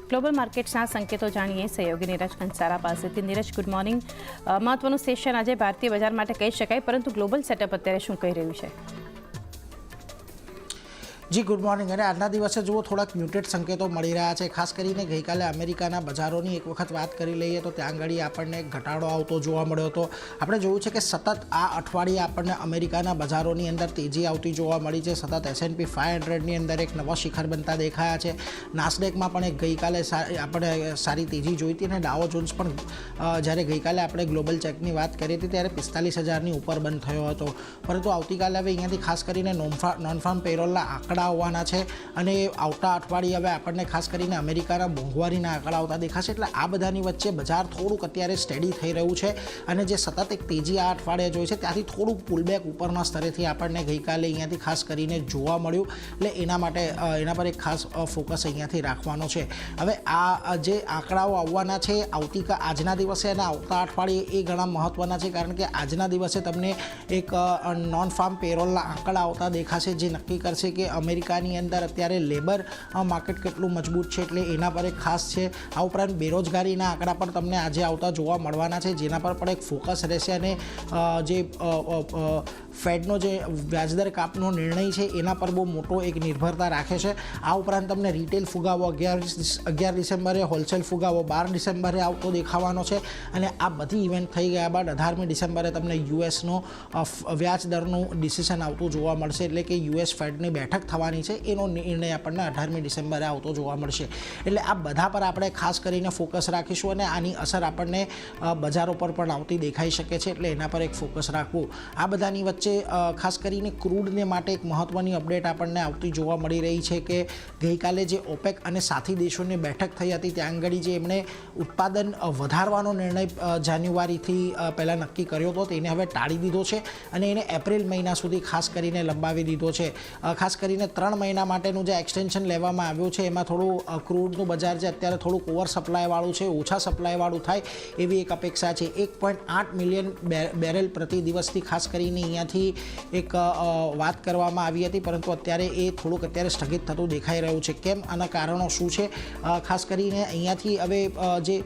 Global માર્કેટ્સના સંકેતો જાણીએ સહયોગી નીરજ કંસારા પાસેથી। Neeraj, good morning. મહત્વનું સેશન આજે ભારતીય બજાર માટે કહી શકાય, પરંતુ ગ્લોબલ સેટઅપ અત્યારે શું કહી રહ્યું છે? જી ગુડ મોર્નિંગ। અને આજના દિવસે જુઓ થોડાક મ્યુટેડ સંકેતો મળી રહ્યા છે। ખાસ કરીને ગઈકાલે અમેરિકાના બજારોની એક વખત વાત કરી લઈએ તો ત્યાં આગળ આપણને ઘટાડો આવતો જોવા મળ્યો હતો। આપણે જોયું છે કે સતત આ અઠવાડિયે આપણને અમેરિકાના બજારોની અંદર તેજી આવતી જોવા મળી છે। સતત S&P 500ની અંદર એક નવા શિખર બનતા દેખાયા છે। નાસ્ડેકમાં પણ એક ગઈકાલે આપણે સારી તેજી જોઈ હતી અને ડાવો જોન્સ પણ જ્યારે ગઈકાલે આપણે ગ્લોબલ ચેકની વાત કરી હતી ત્યારે 45,000ની ઉપર બંધ થયો હતો। પરંતુ આવતીકાલે હવે અહીંયાથી ખાસ કરીને નોન ફાર્મ પેરોલના આંકડા આવવાના છે અને આવતા અઠવાડિયે હવે આપણને ખાસ કરીને અમેરિકાના મોંઘવારીના આંકડા આવતા દેખાશે। એટલે આ બધાની વચ્ચે બજાર થોડુંક અત્યારે સ્ટેડી થઈ રહ્યું છે અને જે સતત એક તેજી આ અઠવાડિયે જોઈ છે ત્યાંથી થોડુંક પુલબેક ઉપરના સ્તરેથી આપણને ગઈકાલે અહીંયાથી ખાસ કરીને જોવા મળ્યું। એટલે એના માટે એના પર એક ખાસ ફોકસ અહીંયાથી રાખવાનો છે। હવે આ જે આંકડાઓ આવવાના છે આજના દિવસે અને આવતા અઠવાડિયે એ ઘણા મહત્ત્વના છે, કારણ કે આજના દિવસે તમને એક નોન ફાર્મ પેરોલના આંકડા આવતા દેખાશે જે નક્કી કરશે કે અમેરિકાની અંદર અત્યારે લેબર માર્કેટ કેટલું મજબૂત છે, એટલે એના પર એક ખાસ છે। આ ઉપરાંત બેરોજગારીના આંકડા પણ તમને આજે આવતા જોવા મળવાના છે, જેના પર પણ એક ફોકસ રહેશે અને જે ફેડનો જે વ્યાજદર કાપનો નિર્ણય છે એના પર બહુ મોટો એક નિર્ભરતા રાખે છે। આ ઉપરાંત તમને રિટેલ ફુગાવો 11 ડિસેમ્બરે, હોલસેલ ફુગાવો 12 ડિસેમ્બરે આવતો દેખાવાનો છે અને આ બધી ઇવેન્ટ થઈ ગયા બાદ 18મી ડિસેમ્બરે તમને યુએસનો વ્યાજ દરનું ડિસિઝન આવતું જોવા મળશે, એટલે કે યુએસ ફેડની બેઠક થવાની છે એનો નિર્ણય આપણને 18મી ડિસેમ્બરે આવતો જોવા મળશે। એટલે આ બધા પર આપણે ખાસ કરીને ફોકસ રાખીશું અને આની અસર આપણને બજારો પર પણ આવતી દેખાઈ શકે છે, એટલે એના પર એક ફોકસ રાખવું। આ બધાની વચ્ચે ખાસ કરીને ક્રૂડને માટે એક મહત્ત્વની અપડેટ આપણને આવતી જોવા મળી રહી છે કે ગઈકાલે જે ઓપેક અને સાથી દેશોની બેઠક થઈ હતી ત્યાં આગળ જે એમણે ઉત્પાદન વધારવાનો નિર્ણય જાન્યુઆરીથી પહેલાં નક્કી કર્યો હતો તેને હવે ટાળી દીધો છે અને એને એપ્રિલ મહિના સુધી ખાસ કરીને લંબાવી દીધો છે। ખાસ કરીને 3 મહિના માટેનું જે એક્સટેન્શન લેવામાં આવ્યું છે એમાં થોડું ક્રૂડનું બજાર છે અત્યારે થોડુંક ઓવર સપ્લાયવાળું છે, ઓછા સપ્લાયવાળું થાય એવી એક અપેક્ષા છે। 1.8 મિલિયન બેરલ પ્રતિ દિવસથી ખાસ કરીને અહીંયાથી એક વાત કરવામાં આવી હતી, પરંતુ અત્યારે એ થોડુંક અત્યારે સ્થગિત થતું દેખાઈ રહ્યું છે। કેમ, આના કારણો શું છે? ખાસ કરીને અહીંયાથી હવે જે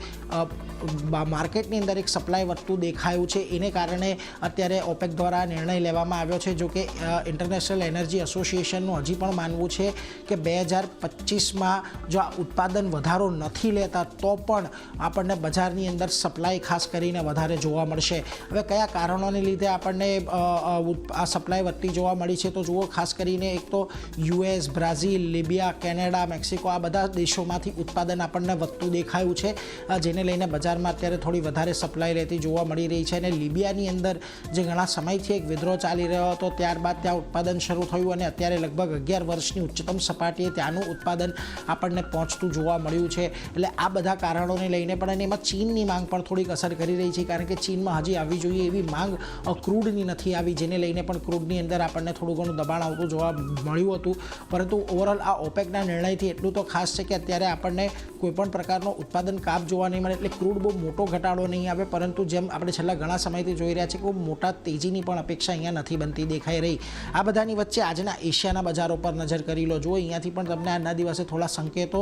માર્કેટની અંદર એક સપ્લાય વધતું દેખાયું છે એને કારણે અત્યારે ઓપેક દ્વારા નિર્ણય લેવામાં આવ્યો છે। જો કે ઇન્ટરનેશનલ એનર્જી એસોસિએશનનું હજી પણ માનવું છે કે 2025માં જો આ ઉત્પાદન વધારો નથી લેતા તો પણ આપણને બજારની અંદર સપ્લાય ખાસ કરીને વધારે જોવા મળશે। હવે કયા કારણોને લીધે આપણને આ સપ્લાય વધતી જોવા મળી છે તો જુઓ, ખાસ કરીને એક તો યુએસ, બ્રાઝિલ, લિબિયા, કેનેડા, મેક્સિકો આ બધા દેશોમાંથી ઉત્પાદન આપણને વધતું દેખાયું છે, જેને લઈને બજારમાં અત્યારે થોડી વધારે સપ્લાય લેતી જોવા મળી રહી છે। અને લિબિયાની અંદર જે ઘણા સમયથી એક વિદ્રોહ ચાલી રહ્યો હતો ત્યારબાદ ત્યાં ઉત્પાદન શરૂ થયું અને અત્યારે લગભગ 11 વર્ષની ઉચ્ચતમ સપાટીએ ત્યાંનું ઉત્પાદન આપણને પહોંચતું જોવા મળ્યું છે। એટલે આ બધા કારણોને લઈને પણ અને એમાં ચીનની માંગ પણ થોડીક અસર કરી રહી છે, કારણ કે ચીનમાં હજી આવવી જોઈએ એવી માંગ ક્રૂડની નથી આવી, જેને લઈને પણ ક્રૂડની અંદર આપણને થોડું ઘણું દબાણ આવતું જોવા મળ્યું હતું। પરંતુ ઓવરઓલ આ ઓપેકના નિર્ણયથી એટલું તો ખાસ છે કે અત્યારે આપણને કોઈપણ પ્રકારનો ઉત્પાદન કાપ જોવા નહીં મળે, એટલે ક્રૂડ બહુ મોટો ઘટાડો નહીં આવે, પરંતુ જેમ આપણે છેલ્લા ઘણા સમયથી જોઈ રહ્યા છીએ કે મોટા તેજીની પણ અપેક્ષા અહીંયા નથી બનતી દેખાઈ રહી। આ બધાની વચ્ચે આજના એશિયાના બજારો પર નજર કરી લો। જુઓ, અહીંયાથી પણ તમને આજના દિવસે થોડા સંકેતો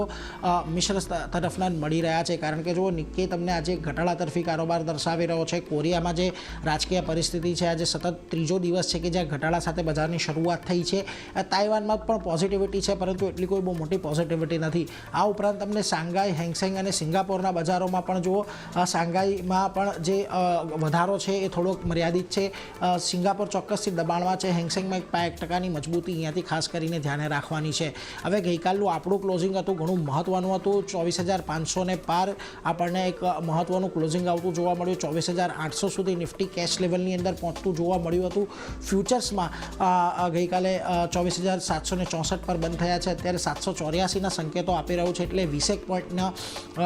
મિશ્ર તરફના મળી રહ્યા છે, કારણ કે જુઓ નિક્કી તમને આજે ઘટાડા તરફી કારોબાર દર્શાવી રહ્યો છે। કોરિયામાં જે રાજકીય પરિસ્થિતિ છે આજે સતત ત્રીજો દિવસ છે કે જ્યાં ઘટાડા સાથે બજારની શરૂઆત થઈ છે। તાઇવાનમાં પણ પોઝિટિવિટી છે, પરંતુ એટલી કોઈ બહુ મોટી પોઝિટિવિટી નથી। આ ઉપરાંત તમને શાંઘાઈ, હેંગસેંગ અને સિંગાપોરના બજારોમાં પણ જુઓ, શાંઘાઈમાં પણ જે વધારો છે એ થોડોક મર્યાદિત છે, સિંગાપોર ચોક્કસથી દબાણમાં છે, હેંગસેંગમાં 1% મજબૂતી અહીંયાથી ખાસ કરીને ધ્યાને રાખવાની છે। હવે ગઈકાલનું આપણું ક્લોઝિંગ હતું ઘણું મહત્ત્વનું હતું, 24,500 પાર આપણને એક મહત્ત્વનું ક્લોઝિંગ આવતું જોવા મળ્યું। 24,800 સુધી નિફ્ટી કેશ લેવલની અંદર પહોંચતું જોવા મળ્યું હતું। ફ્યુચર્સમાં ગઈકાલે 24,764 પર બંધ થયા છે, અત્યારે 784ના સંકેતો આપી રહ્યું છે, એટલે 20 પોઈન્ટના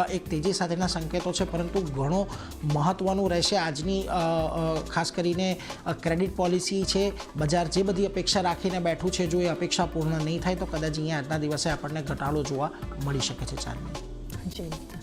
એક તેજી સાથેના સંકેતો છે, પરંતુ ઘણો મહત્ત્વનું રહેશે આજની ખાસ કરીને ક્રેડિટ પોલિસી છે। બજાર જે બધી અપેક્ષા રાખીને બેઠું છે, જો એ અપેક્ષા પૂર્ણ નહીં થાય તો કદાચ અહીંયા આજના દિવસે આપણને ઘટાડો જોવા મળી શકે છે। ચાર્ટમાં જી।